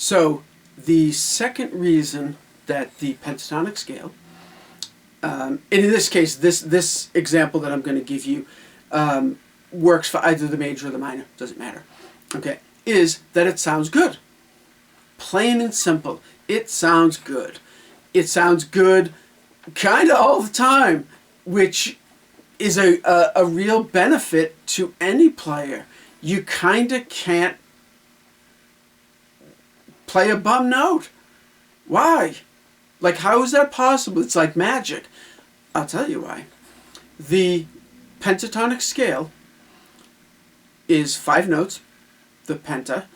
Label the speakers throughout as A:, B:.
A: So the second reason that the pentatonic scale, and in this case, this example that I'm going to give you works for either the major or the minor, doesn't matter, okay, is that it sounds good. Plain and simple, it sounds good. It sounds good kind of all the time, which is a real benefit to any player. You kind of can't play a bum note. Why? Like, how is that possible? It's like magic. I'll tell you why. The pentatonic scale is 5 notes, the penta,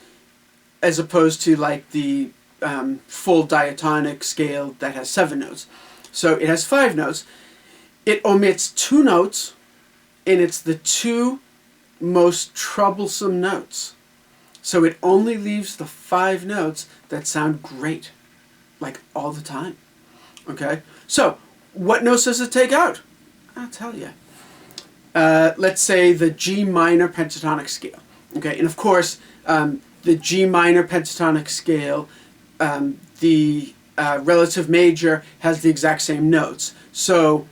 A: as opposed to like the full diatonic scale that has 7 notes. So it has 5 notes. It omits 2 notes, and it's the 2 most troublesome notes. So it only leaves the 5 notes that sound great, like all the time. Okay? So, what notes does it take out? I'll tell you. Let's say the G minor pentatonic scale. Okay? And of course, the G minor pentatonic scale, the relative major has the exact same notes. So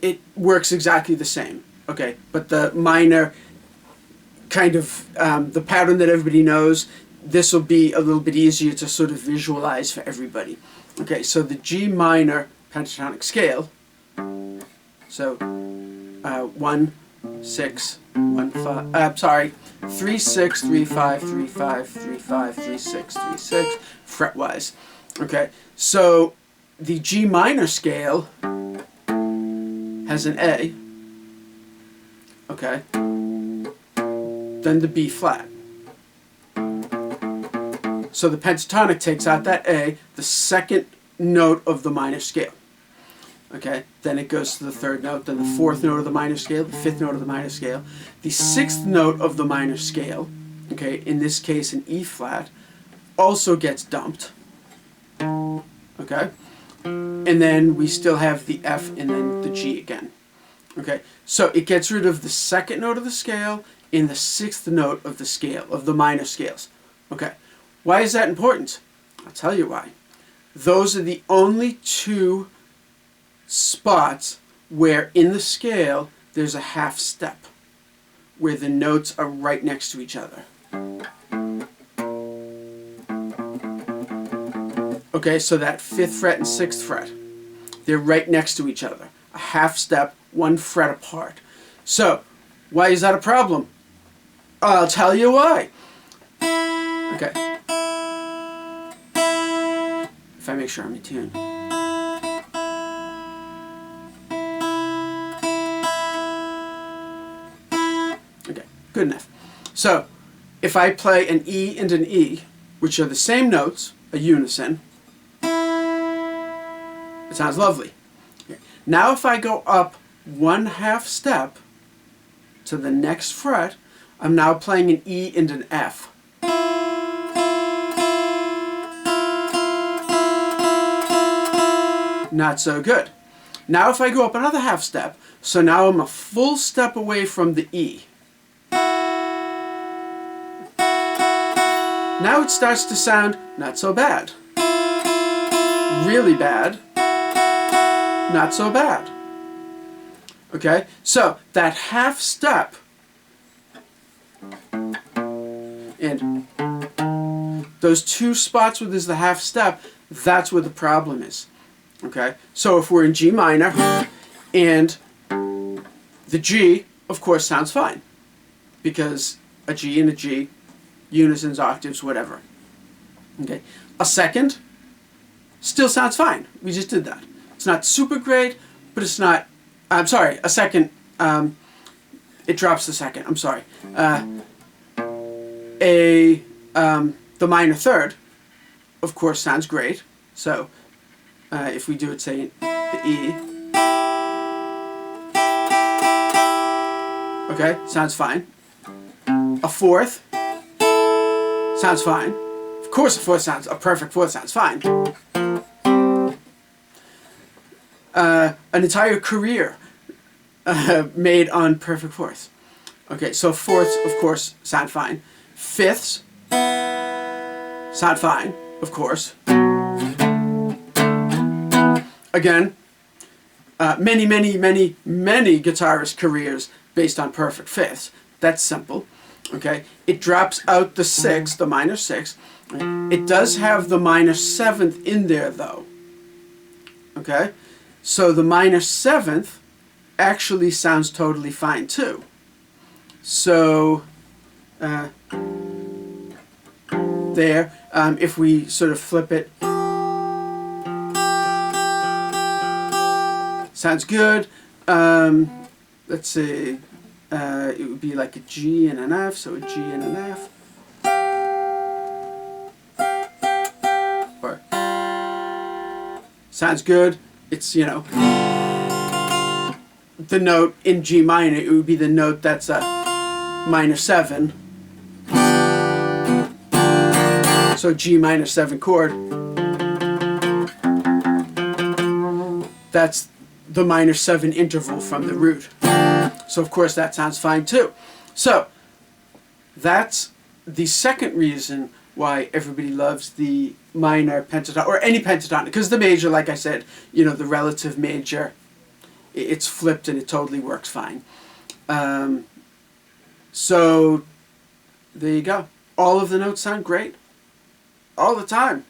A: it works exactly the same. Okay? But the minor, kind of the pattern that everybody knows, this will be a little bit easier to sort of visualize for everybody. Okay, so the G minor pentatonic scale, so 1, 6, 1, 5, sorry, 3, 6, 3, 5, 3, 5, 3, 5, 3, 6, 3, 6, fretwise. Okay, so the G minor scale has an A, okay, then the B flat. So the pentatonic takes out that A, the second note of the minor scale. Okay, then it goes to the 3rd note, then the 4th note of the minor scale, the 5th note of the minor scale, the 6th note of the minor scale, okay, in this case an E flat, also gets dumped. Okay, and then we still have the F and then the G again. Okay, so it gets rid of the 2nd note of the scale in the 6th note of the scale, of the minor scales. Okay, why is that important? I'll tell you why. Those are the only 2 spots where in the scale there's a half step, where the notes are right next to each other. Okay, so that 5th fret and 6th fret, they're right next to each other. A half step, 1 fret apart. So, why is that a problem? I'll tell you why. Okay. If I make sure I'm in tune. Okay, good enough. So, if I play an E and an E, which are the same notes, a unison, it sounds lovely. Okay. Now if I go up 1 half step to the next fret, I'm now playing an E and an F. Not so good. Now if I go up another half step, so now I'm a full step away from the E. Now it starts to sound not so bad. Really bad. Not so bad. Okay? So that half step, and those 2 spots where there's the half step, that's where the problem is. Okay? So if we're in G minor, and the G, of course, sounds fine, because a G and a G, unisons, octaves, whatever. Okay? A 2nd still sounds fine. We just did that. It's not super great, but it's not, I'm sorry, a 2nd, it drops the 2nd, I'm sorry. The minor 3rd, of course, sounds great. So, if we do it, say, the E, okay, sounds fine. A 4th sounds fine. Of course, a perfect 4th sounds fine. An entire career made on perfect 4ths. Okay, so 4ths, of course, sound fine. 5ths sound fine. of course. Again, many guitarist careers based on perfect fifths. That's simple. Okay, it drops out the sixth, the minor sixth. It does have the minor seventh in there though. Okay, so the minor seventh actually sounds totally fine too. So there, if we sort of flip it, sounds good. Let's see, it would be like a G and an F, so a G and an F. Or, sounds good. It's, you know, the note in G minor, it would be the note that's a minor 7. So G minor 7 chord. That's the minor 7 interval from the root. So of course that sounds fine too. So that's the second reason why everybody loves the minor pentatonic, or any pentatonic, because the major, like I said, you know, the relative major, it's flipped and it totally works fine. So there you go. All of the notes sound great all the time.